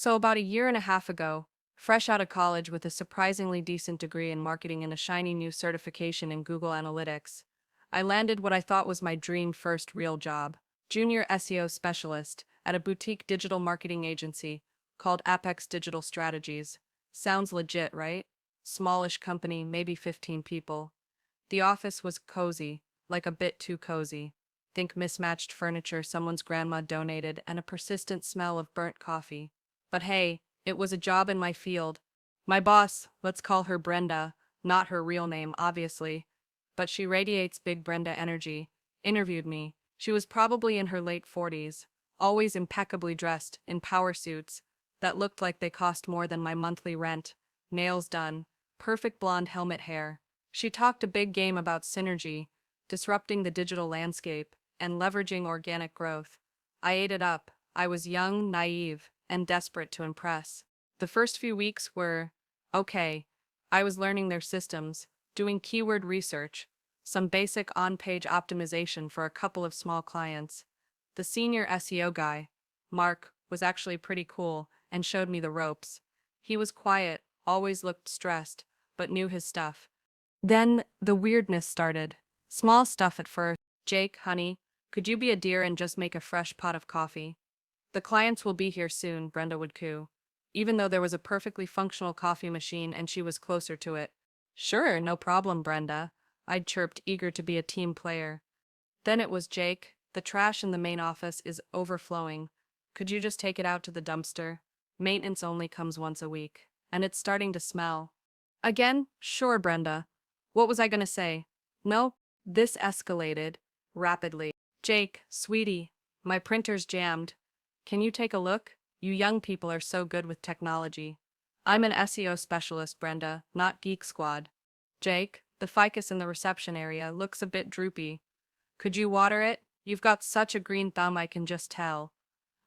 So about a year and a half ago, fresh out of college with a surprisingly decent degree in marketing and a shiny new certification in Google Analytics, I landed what I thought was my dream first real job, junior SEO specialist at a boutique digital marketing agency called Apex Digital Strategies. Sounds legit, right? Smallish company, maybe 15 people. The office was cozy, like a bit too cozy. Think mismatched furniture someone's grandma donated and a persistent smell of burnt coffee. But hey, it was a job in my field. My boss, let's call her Brenda, not her real name, obviously, but she radiates big Brenda energy, interviewed me. She was probably in her late 40s, always impeccably dressed in power suits that looked like they cost more than my monthly rent, nails done, perfect blonde helmet hair. She talked a big game about synergy, disrupting the digital landscape, and leveraging organic growth. I ate it up. I was young, naive, and desperate to impress. The first few weeks were okay. I was learning their systems, doing keyword research, some basic on-page optimization for a couple of small clients. The senior SEO guy, Mark, was actually pretty cool and showed me the ropes. He was quiet, always looked stressed, but knew his stuff. Then the weirdness started. Small stuff at first. Jake, honey, could you be a dear and just make a fresh pot of coffee? The clients will be here soon, Brenda would coo. Even though there was a perfectly functional coffee machine and she was closer to it. Sure, no problem, Brenda. I'd chirped, eager to be a team player. Then it was Jake. The trash in the main office is overflowing. Could you just take it out to the dumpster? Maintenance only comes once a week, and it's starting to smell. Again? Sure, Brenda. What was I gonna say? No, this escalated rapidly. Jake, sweetie, my printer's jammed. Can you take a look? You young people are so good with technology. I'm an SEO specialist, Brenda, not Geek Squad. Jake, the ficus in the reception area looks a bit droopy. Could you water it? You've got such a green thumb, I can just tell.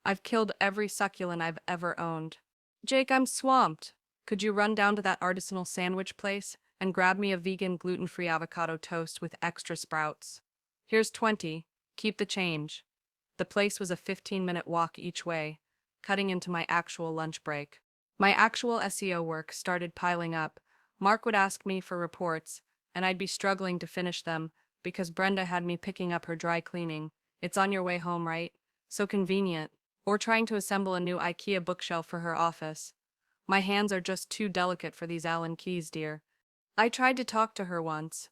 I've killed every succulent I've ever owned. Jake, I'm swamped. Could you run down to that artisanal sandwich place and grab me a vegan gluten-free avocado toast with extra sprouts? Here's 20. Keep the change. The place was a 15-minute walk each way, cutting into my actual lunch break. My actual SEO work started piling up. Mark would ask me for reports, and I'd be struggling to finish them because Brenda had me picking up her dry cleaning. It's on your way home, right? So convenient. Or trying to assemble a new IKEA bookshelf for her office. My hands are just too delicate for these Allen keys, dear. I tried to talk to her once.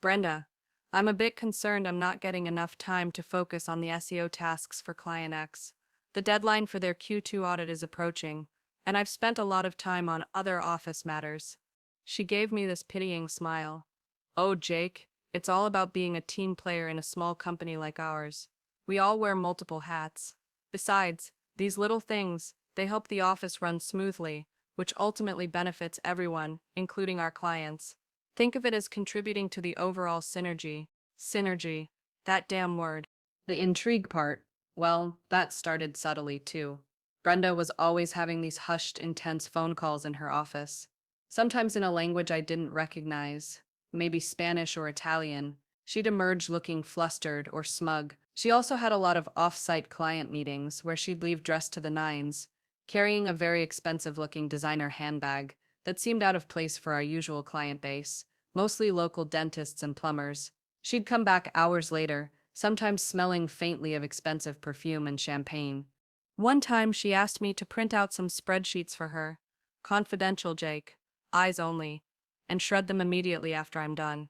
Brenda, I'm a bit concerned I'm not getting enough time to focus on the SEO tasks for Client X. The deadline for their Q2 audit is approaching, and I've spent a lot of time on other office matters. She gave me this pitying smile. Oh, Jake, it's all about being a team player in a small company like ours. We all wear multiple hats. Besides, these little things, they help the office run smoothly, which ultimately benefits everyone, including our clients. Think of it as contributing to the overall synergy. Synergy. That damn word. The intrigue part, well, that started subtly too. Brenda was always having these hushed, intense phone calls in her office. Sometimes in a language I didn't recognize, maybe Spanish or Italian. She'd emerge looking flustered or smug. She also had a lot of off-site client meetings where she'd leave dressed to the nines, carrying a very expensive-looking designer handbag that seemed out of place for our usual client base, mostly local dentists and plumbers. She'd come back hours later, sometimes smelling faintly of expensive perfume and champagne. One time she asked me to print out some spreadsheets for her. Confidential, Jake. Eyes only. And shred them immediately after I'm done.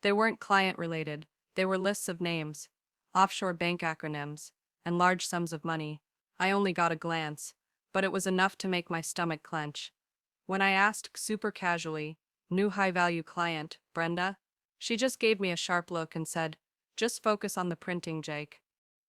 They weren't client-related. They were lists of names, offshore bank acronyms, and large sums of money. I only got a glance, but it was enough to make my stomach clench. When I asked super casually, "New high-value client, Brenda?" She just gave me a sharp look and said, "Just focus on the printing, Jake."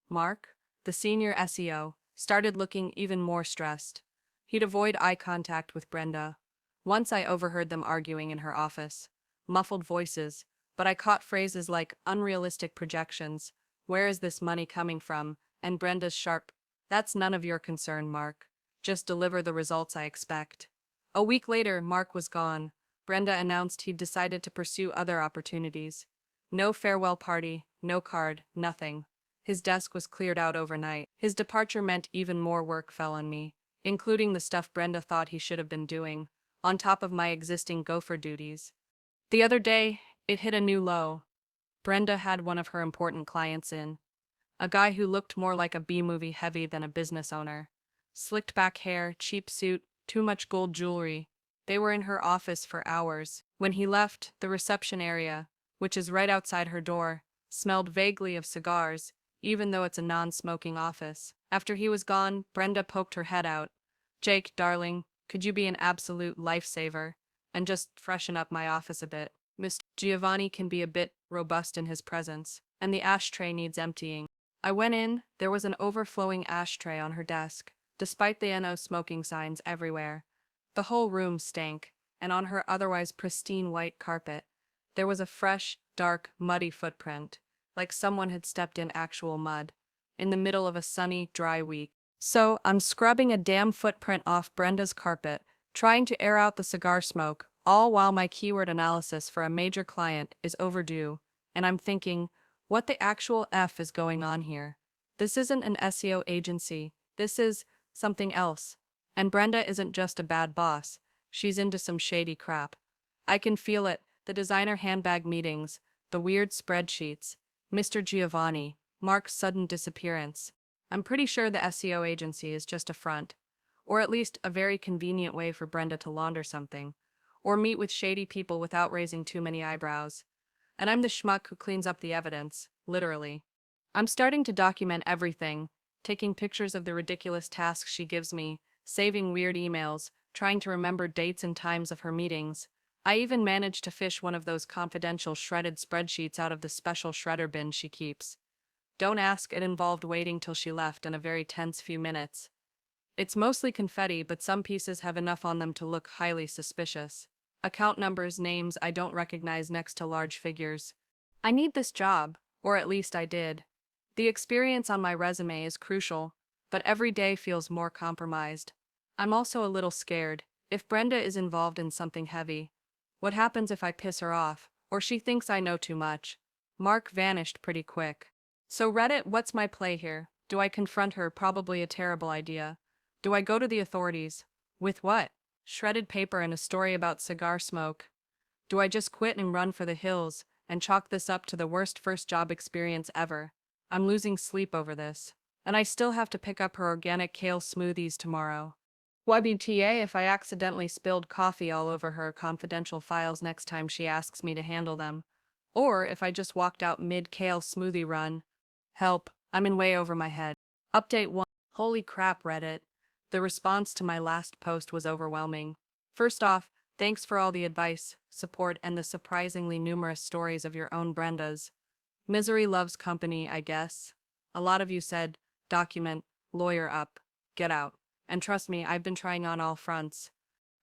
Mark, the senior SEO, started looking even more stressed. He'd avoid eye contact with Brenda. Once I overheard them arguing in her office. Muffled voices, but I caught phrases like unrealistic projections, "Where is this money coming from?" and Brenda's sharp, "That's none of your concern, Mark. Just deliver the results I expect." A week later, Mark was gone. Brenda announced he'd decided to pursue other opportunities. No farewell party, no card, nothing. His desk was cleared out overnight. His departure meant even more work fell on me. including the stuff Brenda thought he should have been doing, on top of my existing gopher duties. The other day, it hit a new low. Brenda had one of her important clients in. A guy who looked more like a B-movie heavy than a business owner. Slicked back hair, cheap suit, too much gold jewelry. They were in her office for hours. When he left, the reception area, which is right outside her door, smelled vaguely of cigars, even though it's a non-smoking office. After he was gone, Brenda poked her head out. "Jake, darling, could you be an absolute lifesaver and just freshen up my office a bit? Mr. Giovanni can be a bit robust in his presence, and the ashtray needs emptying." I went in, there was an overflowing ashtray on her desk, despite the NO smoking signs everywhere. The whole room stank, and on her otherwise pristine white carpet, there was a fresh, dark, muddy footprint, like someone had stepped in actual mud, in the middle of a sunny, dry week. So, I'm scrubbing a damn footprint off Brenda's carpet, trying to air out the cigar smoke, all while my keyword analysis for a major client is overdue, and I'm thinking, what the actual F is going on here? This isn't an SEO agency, this is something else. And Brenda isn't just a bad boss, she's into some shady crap. I can feel it, the designer handbag meetings, the weird spreadsheets, Mr. Giovanni, Mark's sudden disappearance. I'm pretty sure the SEO agency is just a front, or at least a very convenient way for Brenda to launder something, or meet with shady people without raising too many eyebrows. And I'm the schmuck who cleans up the evidence, literally. I'm starting to document everything, taking pictures of the ridiculous tasks she gives me, saving weird emails, trying to remember dates and times of her meetings. I even managed to fish one of those confidential shredded spreadsheets out of the special shredder bin she keeps. Don't ask, it involved waiting till she left and a very tense few minutes. It's mostly confetti, but some pieces have enough on them to look highly suspicious. Account numbers, names I don't recognize next to large figures. I need this job, or at least I did. The experience on my resume is crucial, but every day feels more compromised. I'm also a little scared. If Brenda is involved in something heavy, what happens if I piss her off, or she thinks I know too much? Mark vanished pretty quick. So Reddit, what's my play here? Do I confront her? Probably a terrible idea. Do I go to the authorities? With what? Shredded paper and a story about cigar smoke? Do I just quit and run for the hills, and chalk this up to the worst first job experience ever? I'm losing sleep over this. And I still have to pick up her organic kale smoothies tomorrow. WTA if I accidentally spilled coffee all over her confidential files next time she asks me to handle them. Or if I just walked out mid-kale smoothie run. Help, I'm in way over my head. Update 1. Holy crap, Reddit. The response to my last post was overwhelming. First off, thanks for all the advice, support, and the surprisingly numerous stories of your own Brendas. Misery loves company, I guess. A lot of you said, document, lawyer up, get out. And trust me, I've been trying on all fronts.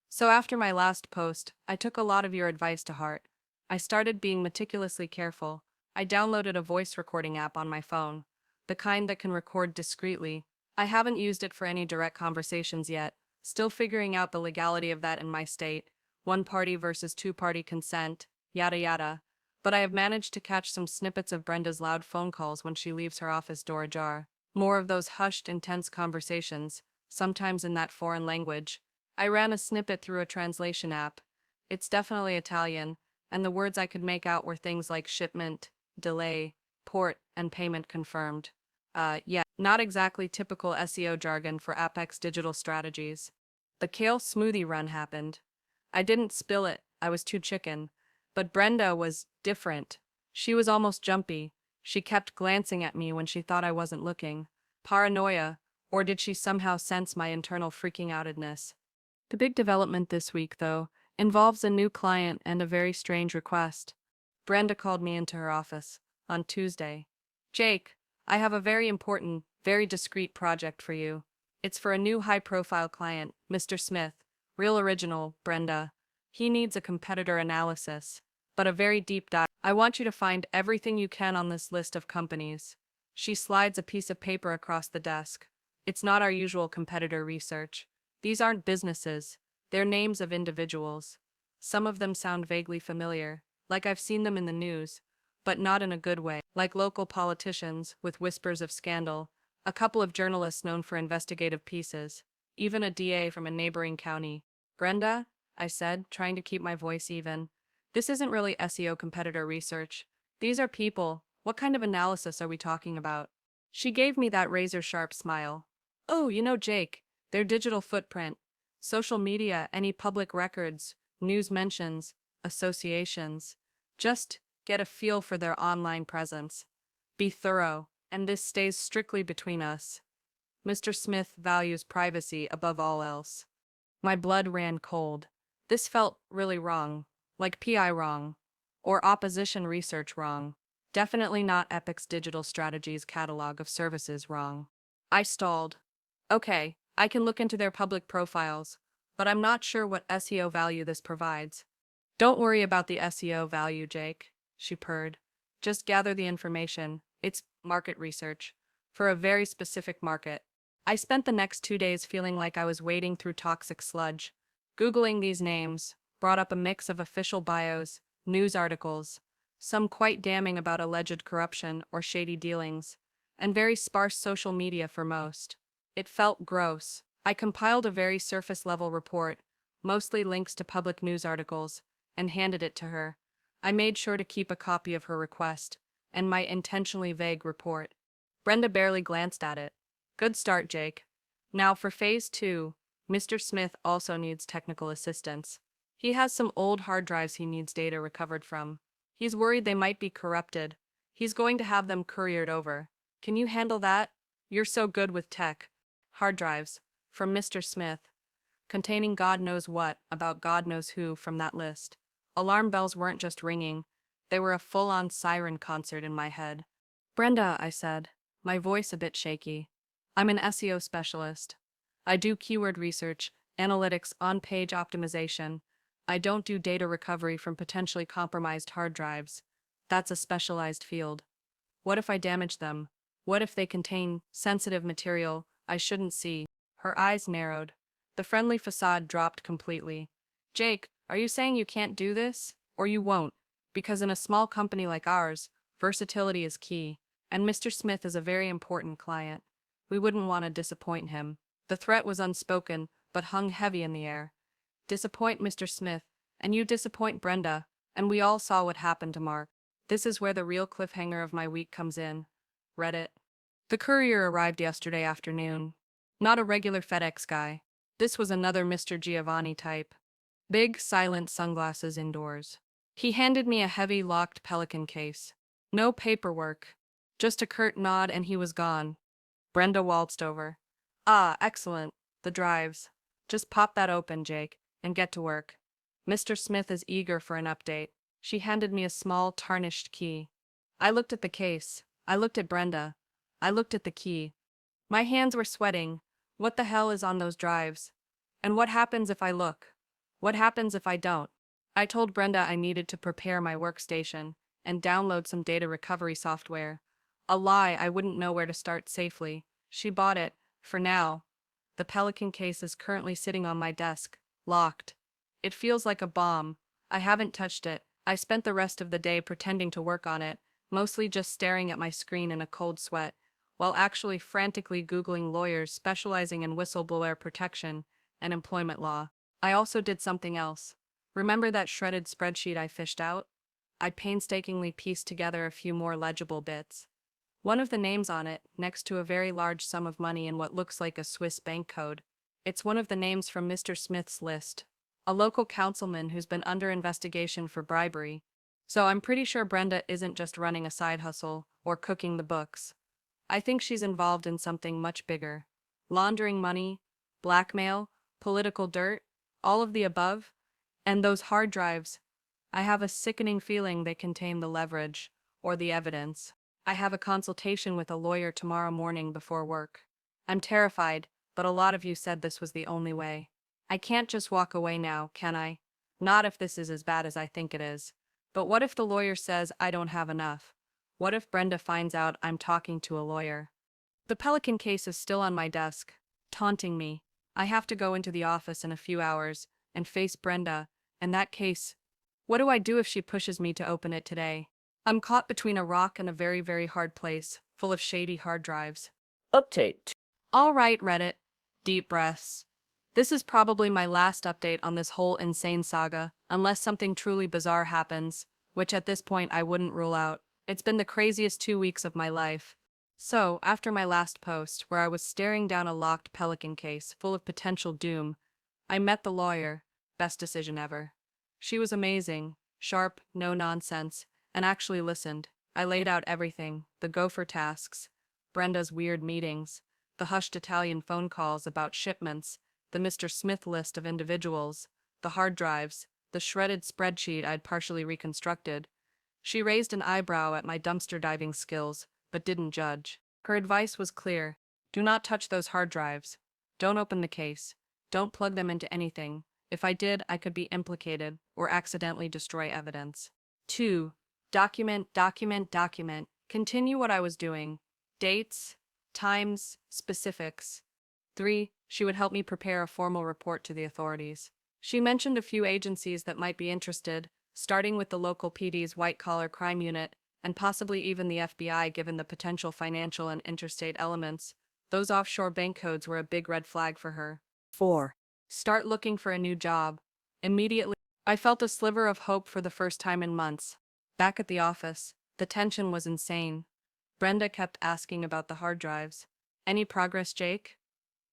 So after my last post, I took a lot of your advice to heart. I started being meticulously careful. I downloaded a voice recording app on my phone, the kind that can record discreetly. I haven't used it for any direct conversations yet, still figuring out the legality of that in my state, one-party versus two-party consent, yada yada. But I have managed to catch some snippets of Brenda's loud phone calls when she leaves her office door ajar. More of those hushed, intense conversations, sometimes in that foreign language. I ran a snippet through a translation app. It's definitely Italian, and the words I could make out were things like shipment, delay, port, and payment confirmed. Yeah, not exactly typical SEO jargon for Apex digital strategies. The kale smoothie run happened. I didn't spill it, I was too chicken. But Brenda was different. She was almost jumpy. She kept glancing at me when she thought I wasn't looking. Paranoia, or did she somehow sense my internal freaking outedness? The big development this week, though, involves a new client and a very strange request. Brenda called me into her office on Tuesday. "Jake, I have a very important, very discreet project for you. It's for a new high-profile client, Mr. Smith. Real original, Brenda. He needs a competitor analysis, but a very deep dive. I want you to find everything you can on this list of companies." She slides a piece of paper across the desk. It's not our usual competitor research. These aren't businesses, they're names of individuals. Some of them sound vaguely familiar, like I've seen them in the news, but not in a good way, like local politicians with whispers of scandal, a couple of journalists known for investigative pieces. even a DA from a neighboring county. Brenda, I said, trying to keep my voice even. This isn't really SEO competitor research. These are people. What kind of analysis are we talking about? She gave me that razor-sharp smile. Oh, Jake, their digital footprint, social media, any public records, news mentions, associations. Just get a feel for their online presence. Be thorough, and this stays strictly between us. Mr. Smith values privacy above all else. My blood ran cold. This felt really wrong, like PI wrong, or opposition research wrong. Definitely not Epic's digital strategies catalog of services wrong. I stalled. Okay, I can look into their public profiles, but I'm not sure what SEO value this provides. Don't worry about the SEO value, Jake, she purred. Just gather the information. It's market research. For a very specific market. I spent the next 2 days feeling like I was wading through toxic sludge. Googling these names brought up a mix of official bios, news articles, some quite damning about alleged corruption or shady dealings, and very sparse social media for most. It felt gross. I compiled a very surface-level report, mostly links to public news articles, and handed it to her. I made sure to keep a copy of her request, and my intentionally vague report. Brenda barely glanced at it. Good start, Jake. Now for phase 2, Mr. Smith also needs technical assistance. He has some old hard drives he needs data recovered from. He's worried they might be corrupted. He's going to have them couriered over. Can you handle that? You're so good with tech. Hard drives. From Mr. Smith. Containing God knows what, about God knows who from that list. Alarm bells weren't just ringing. They were a full-on siren concert in my head. Brenda, I said, my voice a bit shaky. I'm an SEO specialist. I do keyword research, analytics, on-page optimization. I don't do data recovery from potentially compromised hard drives. That's a specialized field. What if I damage them? What if they contain sensitive material I shouldn't see? Her eyes narrowed. The friendly facade dropped completely. Jake, are you saying you can't do this? Or you won't? Because in a small company like ours, versatility is key, and Mr. Smith is a very important client. We wouldn't want to disappoint him. The threat was unspoken, but hung heavy in the air. Disappoint Mr. Smith, and you disappoint Brenda, and we all saw what happened to Mark. This is where the real cliffhanger of my week comes in. Reddit. The courier arrived yesterday afternoon. Not a regular FedEx guy. This was another Mr. Giovanni type. Big, silent sunglasses indoors. He handed me a heavy, locked Pelican case. No paperwork. Just a curt nod and he was gone. Brenda waltzed over. Ah, excellent. The drives. Just pop that open, Jake, and get to work. Mr. Smith is eager for an update. She handed me a small, tarnished key. I looked at the case. I looked at Brenda. I looked at the key. My hands were sweating. What the hell is on those drives? And what happens if I look? What happens if I don't? I told Brenda I needed to prepare my workstation and download some data recovery software. A lie, I wouldn't know where to start safely. She bought it, for now. The Pelican case is currently sitting on my desk, locked. It feels like a bomb. I haven't touched it. I spent the rest of the day pretending to work on it, mostly just staring at my screen in a cold sweat, while actually frantically Googling lawyers specializing in whistleblower protection and employment law. I also did something else. Remember that shredded spreadsheet I fished out? I painstakingly pieced together a few more legible bits. One of the names on it, next to a very large sum of money in what looks like a Swiss bank code. It's one of the names from Mr. Smith's list. A local councilman who's been under investigation for bribery. So I'm pretty sure Brenda isn't just running a side hustle or cooking the books. I think she's involved in something much bigger. Laundering money, blackmail, political dirt, all of the above. And those hard drives. I have a sickening feeling they contain the leverage, or the evidence. I have a consultation with a lawyer tomorrow morning before work. I'm terrified, but a lot of you said this was the only way. I can't just walk away now, can I? Not if this is as bad as I think it is. But what if the lawyer says I don't have enough? What if Brenda finds out I'm talking to a lawyer? The Pelican case is still on my desk, taunting me. I have to go into the office in a few hours and face Brenda, and that case. What do I do if she pushes me to open it today? I'm caught between a rock and a very, very hard place, full of shady hard drives. Update. All right, Reddit. Deep breaths. This is probably my last update on this whole insane saga, unless something truly bizarre happens, which at this point I wouldn't rule out. It's been the craziest 2 weeks of my life. So, after my last post, where I was staring down a locked Pelican case full of potential doom, I met the lawyer. Best decision ever. She was amazing, sharp, no nonsense, and actually listened. I laid out everything, the gopher tasks, Brenda's weird meetings, the hushed Italian phone calls about shipments, the Mr. Smith list of individuals, the hard drives, the shredded spreadsheet I'd partially reconstructed. She raised an eyebrow at my dumpster diving skills, but didn't judge. Her advice was clear. Do not touch those hard drives. Don't open the case. Don't plug them into anything. If I did, I could be implicated or accidentally destroy evidence. 2. Document, document, document. Continue what I was doing. Dates, times, specifics. 3. She would help me prepare a formal report to the authorities. She mentioned a few agencies that might be interested, starting with the local PD's white-collar crime unit, and possibly even the FBI given the potential financial and interstate elements. Those offshore bank codes were a big red flag for her. 4. Start looking for a new job. Immediately, I felt a sliver of hope for the first time in months. Back at the office, the tension was insane. Brenda kept asking about the hard drives. Any progress, Jake?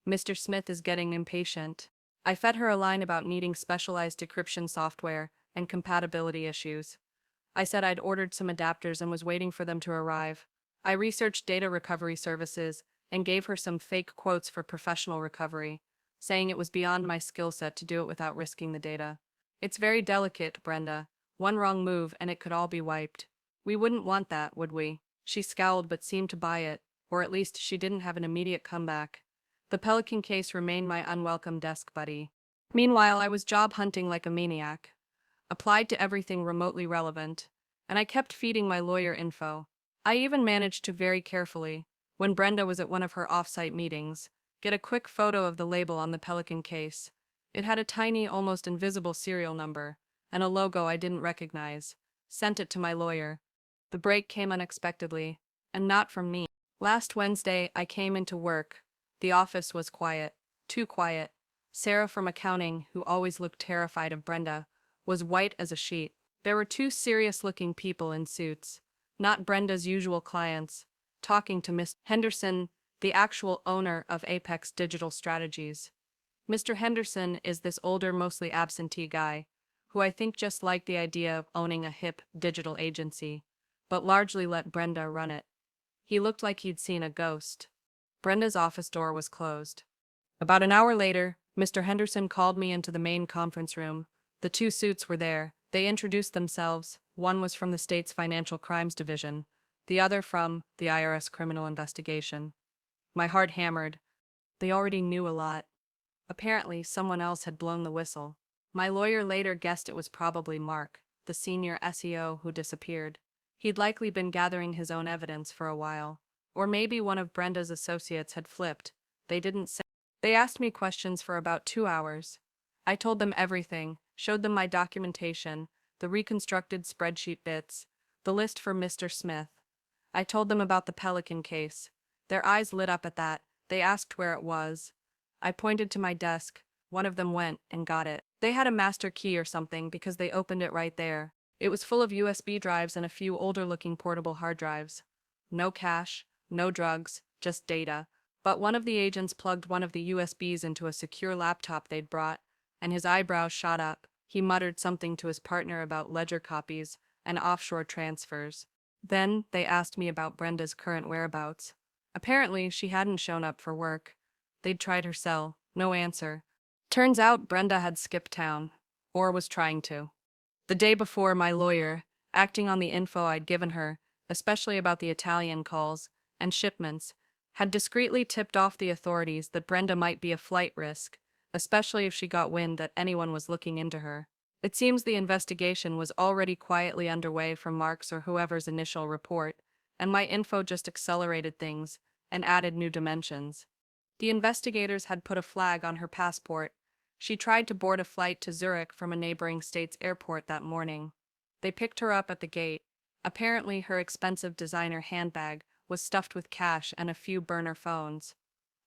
Mr. Smith is getting impatient. I fed her a line about needing specialized decryption software and compatibility issues. I said I'd ordered some adapters and was waiting for them to arrive. I researched data recovery services and gave her some fake quotes for professional recovery, saying it was beyond my skill set to do it without risking the data. It's very delicate, Brenda. One wrong move and it could all be wiped. We wouldn't want that, would we? She scowled but seemed to buy it, or at least she didn't have an immediate comeback. The Pelican case remained my unwelcome desk buddy. Meanwhile, I was job hunting like a maniac. Applied to everything remotely relevant, and I kept feeding my lawyer info. I even managed to very carefully, when Brenda was at one of her off-site meetings, get a quick photo of the label on the Pelican case. It had a tiny, almost invisible serial number, and a logo I didn't recognize. Sent it to my lawyer. The break came unexpectedly, and not from me. Last Wednesday, I came into work. The office was quiet. Too quiet. Sarah from accounting, who always looked terrified of Brenda, was white as a sheet. There were two serious-looking people in suits, not Brenda's usual clients, talking to Miss Henderson, the actual owner of Apex Digital Strategies. Mr. Henderson is this older, mostly absentee guy, who I think just liked the idea of owning a hip digital agency, but largely let Brenda run it. He looked like he'd seen a ghost. Brenda's office door was closed. About an hour later, Mr. Henderson called me into the main conference room. The two suits were there. They introduced themselves. One was from the state's Financial Crimes Division, the other from the IRS Criminal Investigation. My heart hammered. They already knew a lot. Apparently, someone else had blown the whistle. My lawyer later guessed it was probably Mark, the senior SEO who disappeared. He'd likely been gathering his own evidence for a while. Or maybe one of Brenda's associates had flipped. They didn't say. They asked me questions for about 2 hours. I told them everything, showed them my documentation, the reconstructed spreadsheet bits, the list for Mr. Smith. I told them about the Pelican case. Their eyes lit up at that. They asked where it was. I pointed to my desk. One of them went and got it. They had a master key or something because they opened it right there. It was full of USB drives and a few older-looking portable hard drives. No cash, no drugs, just data. But one of the agents plugged one of the USBs into a secure laptop they'd brought, and his eyebrows shot up. He muttered something to his partner about ledger copies and offshore transfers. Then they asked me about Brenda's current whereabouts. Apparently, she hadn't shown up for work. They'd tried her cell. No answer. Turns out Brenda had skipped town, or was trying to. The day before, my lawyer, acting on the info I'd given her, especially about the Italian calls and shipments, had discreetly tipped off the authorities that Brenda might be a flight risk, especially if she got wind that anyone was looking into her. It seems the investigation was already quietly underway from Mark's or whoever's initial report, and my info just accelerated things and added new dimensions. The investigators had put a flag on her passport. She tried to board a flight to Zurich from a neighboring state's airport that morning. They picked her up at the gate. Apparently, her expensive designer handbag was stuffed with cash and a few burner phones.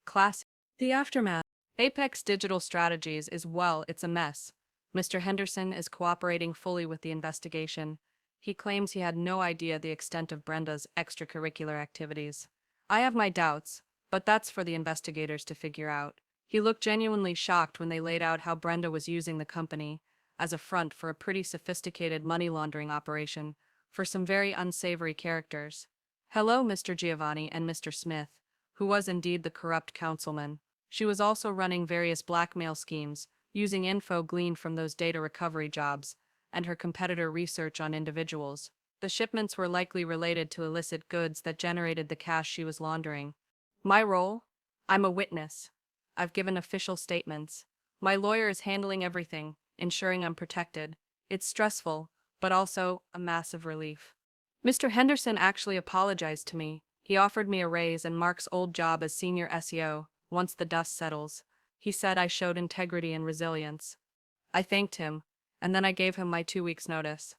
Classic. The aftermath. Apex Digital Strategies is, well, it's a mess. Mr. Henderson is cooperating fully with the investigation. He claims he had no idea the extent of Brenda's extracurricular activities. I have my doubts, but that's for the investigators to figure out. He looked genuinely shocked when they laid out how Brenda was using the company as a front for a pretty sophisticated money laundering operation for some very unsavory characters. Hello, Mr. Giovanni and Mr. Smith, who was indeed the corrupt councilman. She was also running various blackmail schemes, using info gleaned from those data recovery jobs, and her competitor research on individuals. The shipments were likely related to illicit goods that generated the cash she was laundering. My role? I'm a witness. I've given official statements. My lawyer is handling everything, ensuring I'm protected. It's stressful, but also a massive relief. Mr. Henderson actually apologized to me. He offered me a raise and Mark's old job as senior SEO, once the dust settles. He said I showed integrity and resilience. I thanked him, and then I gave him my 2 weeks' notice.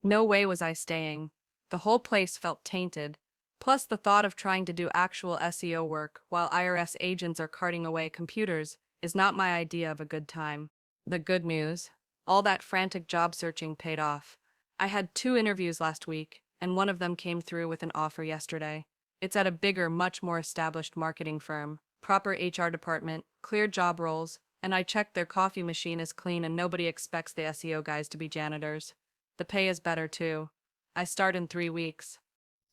No way was I staying. The whole place felt tainted. Plus, the thought of trying to do actual SEO work while IRS agents are carting away computers is not my idea of a good time. The good news: all that frantic job searching paid off. I had 2 interviews last week, and one of them came through with an offer yesterday. It's at a bigger, much more established marketing firm, proper HR department, clear job roles, and I checked their coffee machine is clean and nobody expects the SEO guys to be janitors. The pay is better too. I start in 3 weeks.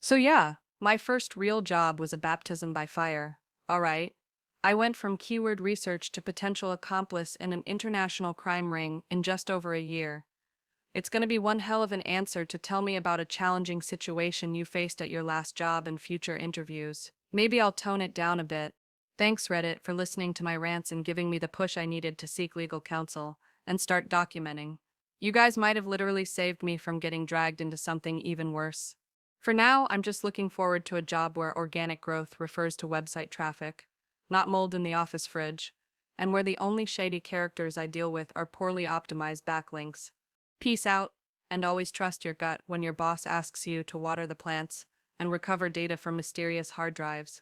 So yeah, my first real job was a baptism by fire. Alright. I went from keyword research to potential accomplice in an international crime ring in just over a year. It's gonna be one hell of an answer to tell me about a challenging situation you faced at your last job in future interviews. Maybe I'll tone it down a bit. Thanks, Reddit, for listening to my rants and giving me the push I needed to seek legal counsel and start documenting. You guys might have literally saved me from getting dragged into something even worse. For now, I'm just looking forward to a job where organic growth refers to website traffic, not mold in the office fridge, and where the only shady characters I deal with are poorly optimized backlinks. Peace out, and always trust your gut when your boss asks you to water the plants and recover data from mysterious hard drives.